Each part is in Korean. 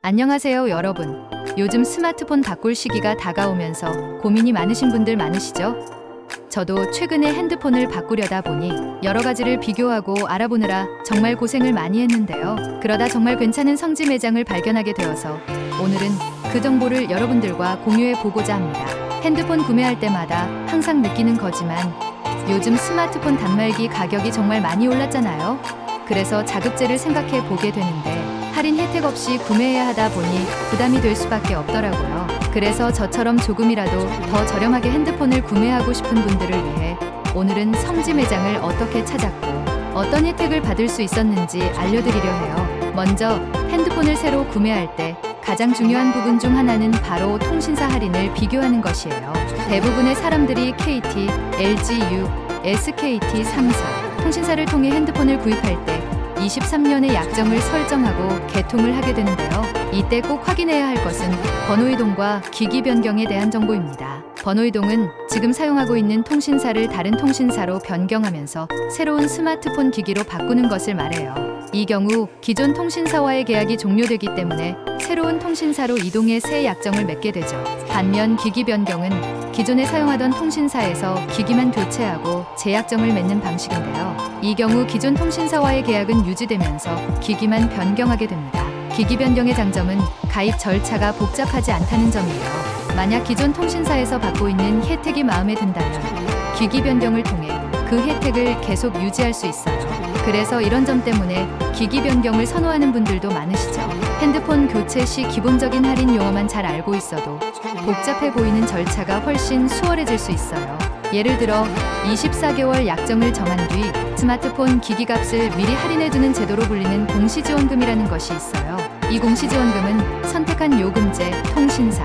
안녕하세요, 여러분. 요즘 스마트폰 바꿀 시기가 다가오면서 고민이 많으신 분들 많으시죠? 저도 최근에 핸드폰을 바꾸려다 보니 여러 가지를 비교하고 알아보느라 정말 고생을 많이 했는데요. 그러다 정말 괜찮은 성지 매장을 발견하게 되어서 오늘은 그 정보를 여러분들과 공유해 보고자 합니다. 핸드폰 구매할 때마다 항상 느끼는 거지만 요즘 스마트폰 단말기 가격이 정말 많이 올랐잖아요. 그래서 자급제를 생각해 보게 되는데 할인 혜택 없이 구매해야 하다 보니 부담이 될 수밖에 없더라고요. 그래서 저처럼 조금이라도 더 저렴하게 핸드폰을 구매하고 싶은 분들을 위해 오늘은 성지 매장을 어떻게 찾았고 어떤 혜택을 받을 수 있었는지 알려드리려 해요. 먼저 핸드폰을 새로 구매할 때 가장 중요한 부분 중 하나는 바로 통신사 할인을 비교하는 것이에요. 대부분의 사람들이 KT, LGU, SKT, 3사 통신사를 통해 핸드폰을 구입할 때 23년의 약정을 설정하고 개통을 하게 되는데요. 이때 꼭 확인해야 할 것은 번호이동과 기기 변경에 대한 정보입니다. 번호이동은 지금 사용하고 있는 통신사를 다른 통신사로 변경하면서 새로운 스마트폰 기기로 바꾸는 것을 말해요. 이 경우 기존 통신사와의 계약이 종료되기 때문에 새로운 통신사로 이동해 새 약정을 맺게 되죠. 반면 기기 변경은 기존에 사용하던 통신사에서 기기만 교체하고 재약정을 맺는 방식인데요. 이 경우 기존 통신사와의 계약은 유지되면서 기기만 변경하게 됩니다. 기기 변경의 장점은 가입 절차가 복잡하지 않다는 점이에요. 만약 기존 통신사에서 받고 있는 혜택이 마음에 든다면 기기 변경을 통해 그 혜택을 계속 유지할 수 있어요. 그래서 이런 점 때문에 기기 변경을 선호하는 분들도 많으시죠. 핸드폰 교체 시 기본적인 할인 용어만 잘 알고 있어도 복잡해 보이는 절차가 훨씬 수월해질 수 있어요. 예를 들어 24개월 약정을 정한 뒤 스마트폰 기기값을 미리 할인해두는 제도로 불리는 공시지원금이라는 것이 있어요. 이 공시지원금은 선택한 요금제, 통신사,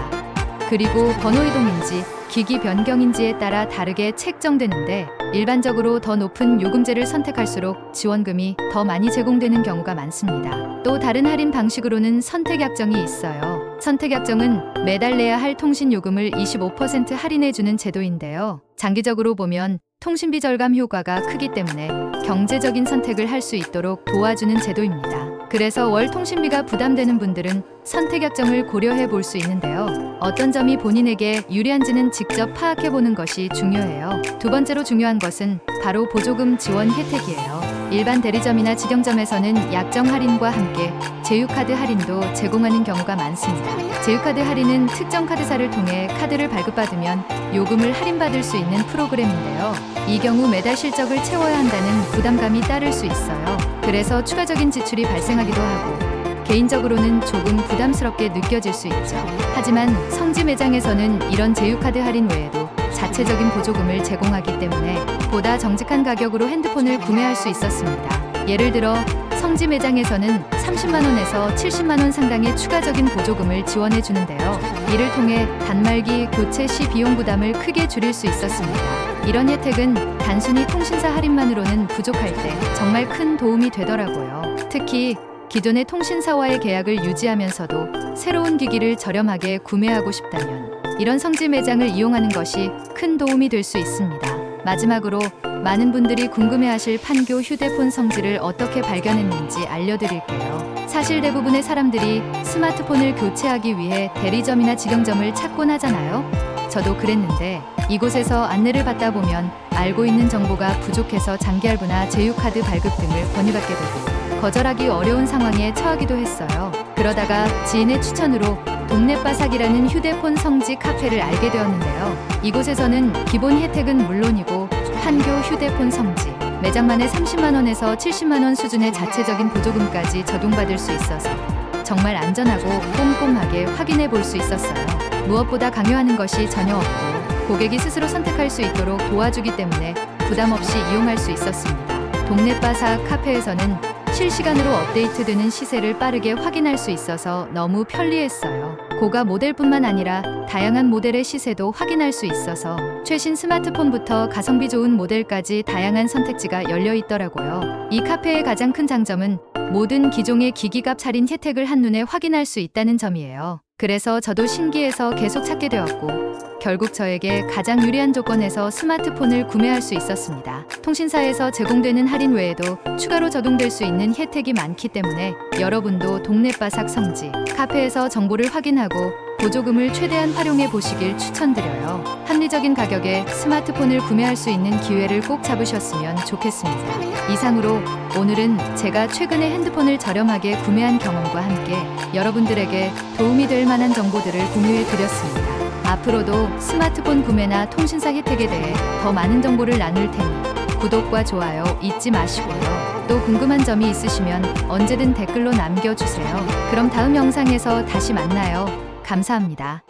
그리고 번호이동인지 기기 변경인지에 따라 다르게 책정되는데 일반적으로 더 높은 요금제를 선택할수록 지원금이 더 많이 제공되는 경우가 많습니다. 또 다른 할인 방식으로는 선택약정이 있어요. 선택약정은 매달 내야 할 통신 요금을 25% 할인해주는 제도인데요. 장기적으로 보면 통신비 절감 효과가 크기 때문에 경제적인 선택을 할 수 있도록 도와주는 제도입니다. 그래서 월 통신비가 부담되는 분들은 선택약정을 고려해 볼 수 있는데요. 어떤 점이 본인에게 유리한지는 직접 파악해 보는 것이 중요해요. 두 번째로 중요한 것은 바로 보조금 지원 혜택이에요. 일반 대리점이나 직영점에서는 약정 할인과 함께 제휴카드 할인도 제공하는 경우가 많습니다. 제휴카드 할인은 특정 카드사를 통해 카드를 발급받으면 요금을 할인받을 수 있는 프로그램인데요. 이 경우 매달 실적을 채워야 한다는 부담감이 따를 수 있어요. 그래서 추가적인 지출이 발생하기도 하고 개인적으로는 조금 부담스럽게 느껴질 수 있죠. 하지만 성지 매장에서는 이런 제휴카드 할인 외에도 자체적인 보조금을 제공하기 때문에 보다 정직한 가격으로 핸드폰을 구매할 수 있었습니다. 예를 들어 성지 매장에서는 30만원에서 70만원 상당의 추가적인 보조금을 지원해 주는데요. 이를 통해 단말기 교체 시 비용 부담을 크게 줄일 수 있었습니다. 이런 혜택은 단순히 통신사 할인만으로는 부족할 때 정말 큰 도움이 되더라고요. 특히 기존의 통신사와의 계약을 유지하면서도 새로운 기기를 저렴하게 구매하고 싶다면 이런 성지 매장을 이용하는 것이 큰 도움이 될 수 있습니다. 마지막으로 많은 분들이 궁금해하실 판교 휴대폰 성지를 어떻게 발견했는지 알려드릴게요. 사실 대부분의 사람들이 스마트폰을 교체하기 위해 대리점이나 직영점을 찾곤 하잖아요. 저도 그랬는데 이곳에서 안내를 받다 보면 알고 있는 정보가 부족해서 장기할부나 제휴카드 발급 등을 권유받게 되고 거절하기 어려운 상황에 처하기도 했어요. 그러다가 지인의 추천으로 동네바삭이라는 휴대폰 성지 카페를 알게 되었는데요. 이곳에서는 기본 혜택은 물론이고 판교 휴대폰 성지 매장만에 30만원에서 70만원 수준의 자체적인 보조금까지 적용받을 수 있어서 정말 안전하고 꼼꼼하게 확인해 볼 수 있었어요. 무엇보다 강요하는 것이 전혀 없고 고객이 스스로 선택할 수 있도록 도와주기 때문에 부담 없이 이용할 수 있었습니다. 동네바삭 카페에서는 실시간으로 업데이트되는 시세를 빠르게 확인할 수 있어서 너무 편리했어요. 고가 모델뿐만 아니라 다양한 모델의 시세도 확인할 수 있어서 최신 스마트폰부터 가성비 좋은 모델까지 다양한 선택지가 열려 있더라고요. 이 카페의 가장 큰 장점은 모든 기종의 기기값 할인 혜택을 한눈에 확인할 수 있다는 점이에요. 그래서 저도 신기해서 계속 찾게 되었고 결국 저에게 가장 유리한 조건에서 스마트폰을 구매할 수 있었습니다. 통신사에서 제공되는 할인 외에도 추가로 적용될 수 있는 혜택이 많기 때문에 여러분도 동네바삭 성지 카페에서 정보를 확인하고 보조금을 최대한 활용해 보시길 추천드려요. 합리적인 가격에 스마트폰을 구매할 수 있는 기회를 꼭 잡으셨으면 좋겠습니다. 이상으로 오늘은 제가 최근에 핸드폰을 저렴하게 구매한 경험과 함께 여러분들에게 도움이 될 만한 정보들을 공유해 드렸습니다. 앞으로도 스마트폰 구매나 통신사 혜택에 대해 더 많은 정보를 나눌 테니 구독과 좋아요 잊지 마시고요. 또 궁금한 점이 있으시면 언제든 댓글로 남겨주세요. 그럼 다음 영상에서 다시 만나요. 감사합니다.